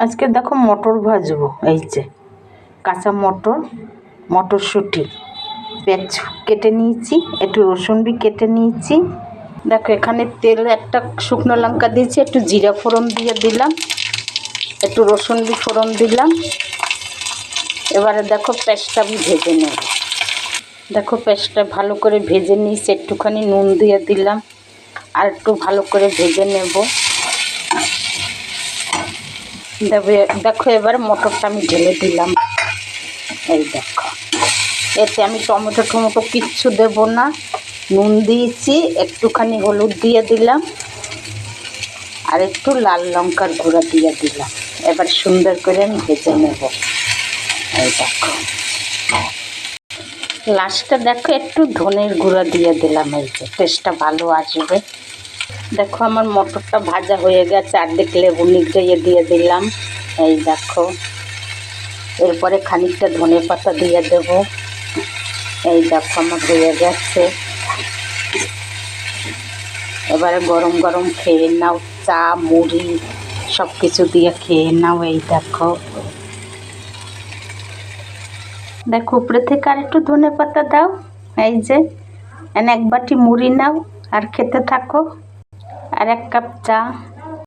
আজকে দেখো মটর ভাজবো। এই যে কাঁচা মটর, মটরশুঁটি পেঁয়াজ কেটে নিয়েছি, একটু রসুন বি কেটে নিয়েছি। দেখো এখানে তেল, একটা শুকনো লঙ্কা দিয়েছি, একটু জিরা ফোড়ন দিয়ে দিলাম, একটু রসুন বি ফোড়ন দিলাম। এবারে দেখো পেঁয়াজটা আমি ভেজে নেব। দেখো পেঁয়াজটা ভালো করে ভেজে নিয়েছি, একটুখানি নুন দিয়ে দিলাম, আর একটু ভালো করে ভেজে নেব। দেখো এবার মটরটা আমি ঢেলে দিলাম। এই দেখো, এতে আমি টমেটো কিচ্ছু দেব না, নুন দিয়েছি, একটুখানি হলুদ দিয়ে দিলাম, আর একটু লাল লঙ্কার গুঁড়া দিয়ে দিলাম। এবার সুন্দর করে আমি ভেজে নেব। এই দেখো লাস্টে দেখো একটু ধনের গুঁড়া দিয়ে দিলাম, এই যে টেস্টটা ভালো আসবে। দেখো আমার মটরটা ভাজা হয়ে গেছে, অর্ধেক লেবু নিগড়িয়ে দিয়ে দিলাম। এই দেখো এরপরে খানিকটা ধনে পাতা দিয়ে দেব। এই দেখো আমার হয়ে গেছে। এবারে গরম গরম খেয়ে নাও, চা মুড়ি সব কিছু দিয়ে খেয়ে নাও। এই দেখো, দেখো উপরে থেকে আর একটু ধনে পাতা দাও। এই যে এক বাটি মুড়ি নাও আর খেতে থাকো, আর 1 কাপ চা।